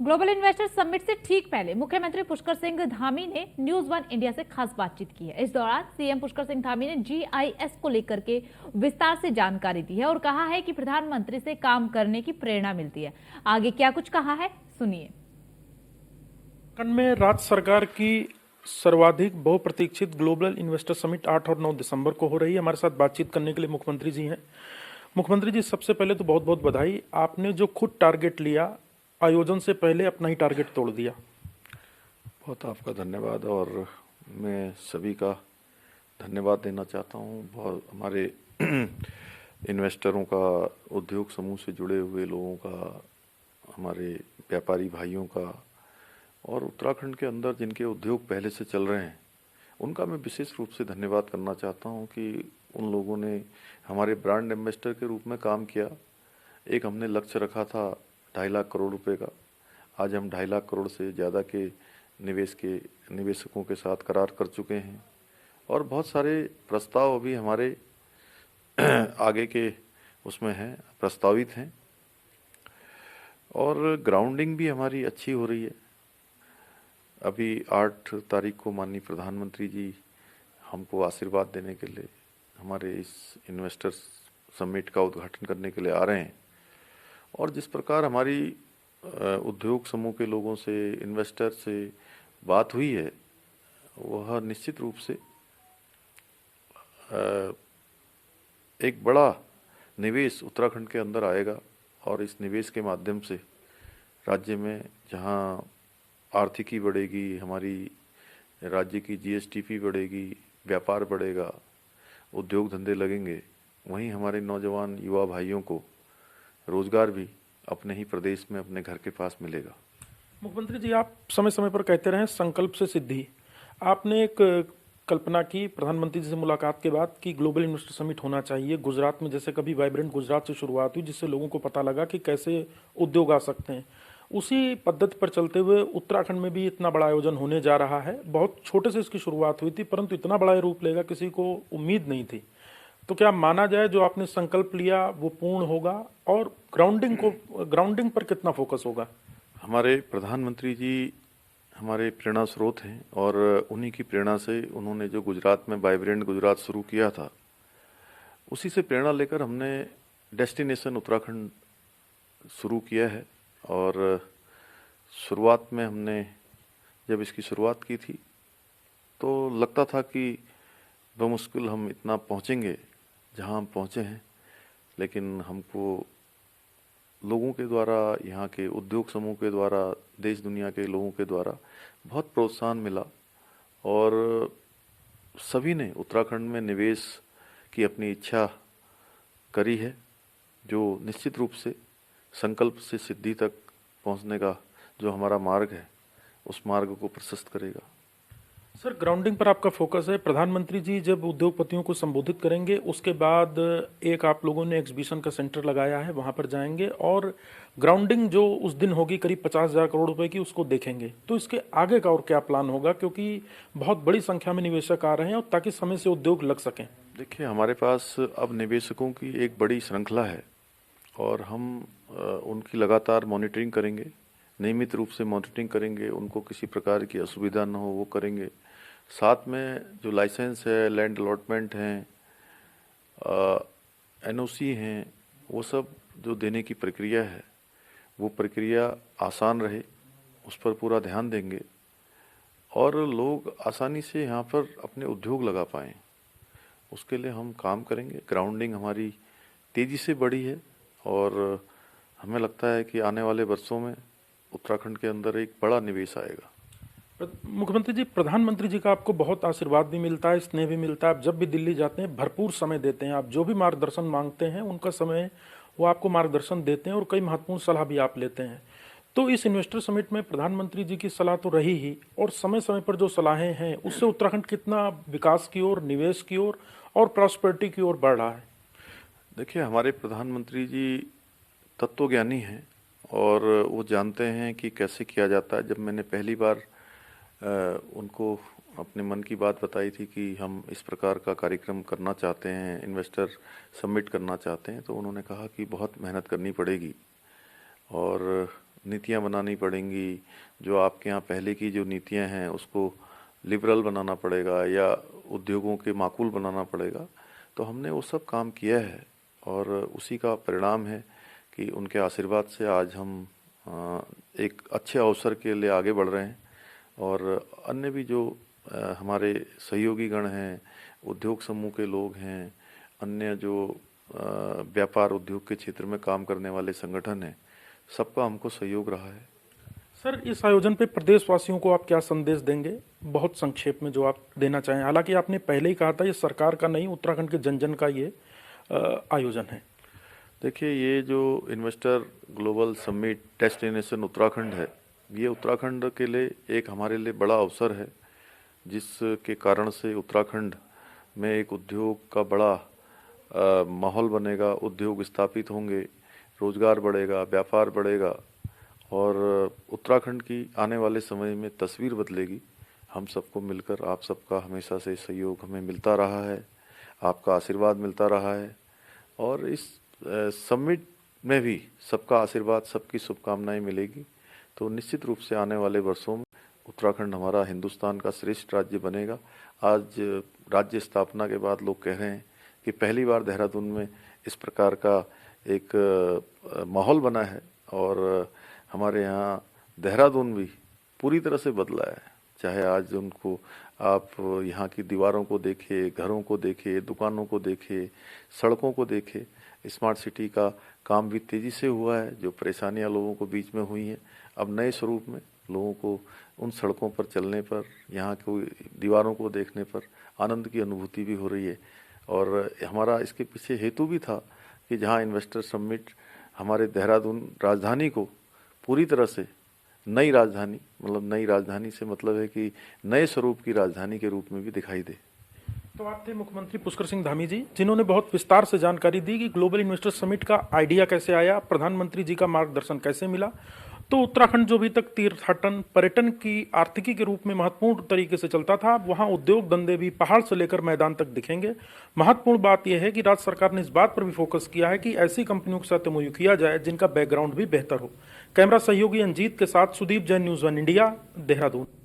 Global investor summit से ठीक पहले मुख्यमंत्री पुष्कर सिंह धामी ने न्यूज वन इंडिया से खास बातचीत की है। इस दौरान सीएम पुष्कर सिंह धामी ने जीआईएस को लेकर के विस्तार से जानकारी दी है और कहा है कि प्रधानमंत्री से काम करने की प्रेरणा मिलती है। आगे क्या कुछ कहा है, सुनिए। उत्तराखंड में राज्य सरकार की सर्वाधिक बहुप्रतीक्षित ग्लोबल इन्वेस्टर समिट 8 और 9 दिसंबर को हो रही है। हमारे साथ बातचीत करने के लिए मुख्यमंत्री जी हैं। मुख्यमंत्री जी, सबसे पहले तो बहुत बहुत बधाई। आपने जो खुद टारगेट लिया, आयोजन से पहले अपना ही टारगेट तोड़ दिया। बहुत आपका धन्यवाद और मैं सभी का धन्यवाद देना चाहता हूँ। बहुत हमारे इन्वेस्टरों का, उद्योग समूह से जुड़े हुए लोगों का, हमारे व्यापारी भाइयों का और उत्तराखंड के अंदर जिनके उद्योग पहले से चल रहे हैं, उनका मैं विशेष रूप से धन्यवाद करना चाहता हूँ कि उन लोगों ने हमारे ब्रांड एम्बेसडर के रूप में काम किया। एक हमने लक्ष्य रखा था 2.5 लाख करोड़ रुपए का। आज हम 2.5 लाख करोड़ से ज़्यादा के निवेशकों के साथ करार कर चुके हैं और बहुत सारे प्रस्ताव अभी हमारे आगे के उसमें हैं, प्रस्तावित हैं और ग्राउंडिंग भी हमारी अच्छी हो रही है। अभी 8 तारीख को माननीय प्रधानमंत्री जी हमको आशीर्वाद देने के लिए हमारे इस इन्वेस्टर्स समिट का उद्घाटन करने के लिए आ रहे हैं और जिस प्रकार हमारी उद्योग समूह के लोगों से, इन्वेस्टर से बात हुई है, वह निश्चित रूप से एक बड़ा निवेश उत्तराखंड के अंदर आएगा और इस निवेश के माध्यम से राज्य में जहां आर्थिकी बढ़ेगी, हमारी राज्य की जीएसटीपी बढ़ेगी, व्यापार बढ़ेगा, उद्योग धंधे लगेंगे, वहीं हमारे नौजवान युवा भाइयों को रोजगार भी अपने ही प्रदेश में, अपने घर के पास मिलेगा। मुख्यमंत्री जी, आप समय समय पर कहते रहे संकल्प से सिद्धि। आपने एक कल्पना की प्रधानमंत्री जी से मुलाकात के बाद कि ग्लोबल इन्वेस्टर समिट होना चाहिए गुजरात में, जैसे कभी वाइब्रेंट गुजरात से शुरुआत हुई, जिससे लोगों को पता लगा कि कैसे उद्योग आ सकते हैं। उसी पद्धति पर चलते हुए उत्तराखंड में भी इतना बड़ा आयोजन होने जा रहा है। बहुत छोटे से इसकी शुरुआत हुई थी, परंतु इतना बड़ा रूप लेगा किसी को उम्मीद नहीं थी। तो क्या माना जाए जो आपने संकल्प लिया वो पूर्ण होगा और ग्राउंडिंग पर कितना फोकस होगा? हमारे प्रधानमंत्री जी हमारे प्रेरणा स्रोत हैं और उन्हीं की प्रेरणा से उन्होंने जो गुजरात में वाइब्रेंट गुजरात शुरू किया था, उसी से प्रेरणा लेकर हमने डेस्टिनेशन उत्तराखंड शुरू किया है। और शुरुआत में हमने जब इसकी शुरुआत की थी तो लगता था कि बमुश्किल हम इतना पहुंचेंगे जहां हम पहुंचे हैं, लेकिन हमको लोगों के द्वारा, यहाँ के उद्योग समूह के द्वारा, देश दुनिया के लोगों के द्वारा बहुत प्रोत्साहन मिला और सभी ने उत्तराखंड में निवेश की अपनी इच्छा करी है, जो निश्चित रूप से संकल्प से सिद्धि तक पहुंचने का जो हमारा मार्ग है, उस मार्ग को प्रशस्त करेगा। सर, ग्राउंडिंग पर आपका फोकस है। प्रधानमंत्री जी जब उद्योगपतियों को संबोधित करेंगे उसके बाद एक आप लोगों ने एग्जीबिशन का सेंटर लगाया है, वहां पर जाएंगे और ग्राउंडिंग जो उस दिन होगी करीब 50,000 करोड़ रुपए की, उसको देखेंगे। तो इसके आगे का और क्या प्लान होगा, क्योंकि बहुत बड़ी संख्या में निवेशक आ रहे हैं और ताकि समय से उद्योग लग सकें? देखिए, हमारे पास अब निवेशकों की एक बड़ी श्रृंखला है और हम उनकी लगातार मॉनिटरिंग करेंगे, नियमित रूप से मॉनिटरिंग करेंगे, उनको किसी प्रकार की असुविधा न हो वो करेंगे। साथ में जो लाइसेंस है, लैंड अलॉटमेंट हैं, एनओसी हैं, वो सब जो देने की प्रक्रिया है, वो प्रक्रिया आसान रहे, उस पर पूरा ध्यान देंगे और लोग आसानी से यहाँ पर अपने उद्योग लगा पाएँ, उसके लिए हम काम करेंगे। ग्राउंडिंग हमारी तेज़ी से बढ़ी है और हमें लगता है कि आने वाले वर्षों में उत्तराखंड के अंदर एक बड़ा निवेश आएगा। मुख्यमंत्री जी, प्रधानमंत्री जी का आपको बहुत आशीर्वाद भी मिलता है, स्नेह भी मिलता है। आप जब भी दिल्ली जाते हैं भरपूर समय देते हैं। आप जो भी मार्गदर्शन मांगते हैं उनका समय वो आपको मार्गदर्शन देते हैं और कई महत्वपूर्ण सलाह भी आप लेते हैं। तो इस इन्वेस्टर समिट में प्रधानमंत्री जी की सलाह तो रही ही, और समय समय पर जो सलाहें हैं उससे उत्तराखंड कितना विकास की ओर, निवेश की ओर और प्रॉस्पेरिटी की ओर बढ़ रहा है? देखिए, हमारे प्रधानमंत्री जी तत्वज्ञानी हैं और वो जानते हैं कि कैसे किया जाता है। जब मैंने पहली बार उनको अपने मन की बात बताई थी कि हम इस प्रकार का कार्यक्रम करना चाहते हैं, इन्वेस्टर समिट करना चाहते हैं, तो उन्होंने कहा कि बहुत मेहनत करनी पड़ेगी और नीतियां बनानी पड़ेंगी, जो आपके यहाँ पहले की जो नीतियां हैं उसको लिबरल बनाना पड़ेगा या उद्योगों के माकूल बनाना पड़ेगा। तो हमने वो सब काम किया है और उसी का परिणाम है कि उनके आशीर्वाद से आज हम एक अच्छे अवसर के लिए आगे बढ़ रहे हैं। और अन्य भी जो हमारे सहयोगी गण हैं, उद्योग समूह के लोग हैं, अन्य जो व्यापार उद्योग के क्षेत्र में काम करने वाले संगठन हैं, सबका हमको सहयोग रहा है। सर, इस आयोजन पे प्रदेशवासियों को आप क्या संदेश देंगे, बहुत संक्षेप में जो आप देना चाहें? हालांकि आपने पहले ही कहा था ये सरकार का नहीं, उत्तराखंड के जन जन का ये आयोजन है। देखिए, ये जो investor global summit destination Uttarakhand है, ये उत्तराखंड के लिए एक हमारे लिए बड़ा अवसर है, जिसके कारण से उत्तराखंड में एक उद्योग का बड़ा माहौल बनेगा, उद्योग स्थापित होंगे, रोजगार बढ़ेगा, व्यापार बढ़ेगा और उत्तराखंड की आने वाले समय में तस्वीर बदलेगी। हम सबको मिलकर आप सबका हमेशा से सहयोग हमें मिलता रहा है, आपका आशीर्वाद मिलता रहा है और इस समिट में भी सबका आशीर्वाद, सबकी शुभकामनाएं मिलेगी। तो निश्चित रूप से आने वाले वर्षों में उत्तराखंड हमारा हिंदुस्तान का श्रेष्ठ राज्य बनेगा। आज राज्य स्थापना के बाद लोग कह रहे हैं कि पहली बार देहरादून में इस प्रकार का एक माहौल बना है और हमारे यहाँ देहरादून भी पूरी तरह से बदला है। चाहे आज उनको आप यहाँ की दीवारों को देखें, घरों को देखें, दुकानों को देखें, सड़कों को देखें, स्मार्ट सिटी का काम भी तेज़ी से हुआ है। जो परेशानियाँ लोगों को बीच में हुई हैं, अब नए स्वरूप में लोगों को उन सड़कों पर चलने पर, यहाँ की दीवारों को देखने पर आनंद की अनुभूति भी हो रही है। और हमारा इसके पीछे हेतु भी था कि जहाँ इन्वेस्टर समिट हमारे देहरादून राजधानी को पूरी तरह से नई राजधानी, मतलब नई राजधानी से मतलब है कि नए स्वरूप की राजधानी के रूप में भी दिखाई दे। तो आप थे मुख्यमंत्री पुष्कर सिंह धामी जी, जिन्होंने बहुत विस्तार से जानकारी दी कि ग्लोबल इन्वेस्टर समिट का आइडिया कैसे आया, प्रधानमंत्री जी का मार्गदर्शन कैसे मिला। तो उत्तराखंड जो अभी तक तीर्थाटन पर्यटन की आर्थिकी के रूप में महत्वपूर्ण तरीके से चलता था, वहां उद्योग धंधे भी पहाड़ से लेकर मैदान तक दिखेंगे। महत्वपूर्ण बात यह है कि राज्य सरकार ने इस बात पर भी फोकस किया है कि ऐसी कंपनियों के साथ MOU किया जाए जिनका बैकग्राउंड भी बेहतर हो। कैमरा सहयोगी अंजीत के साथ सुदीप जैन, न्यूज़ 1 इंडिया, देहरादून।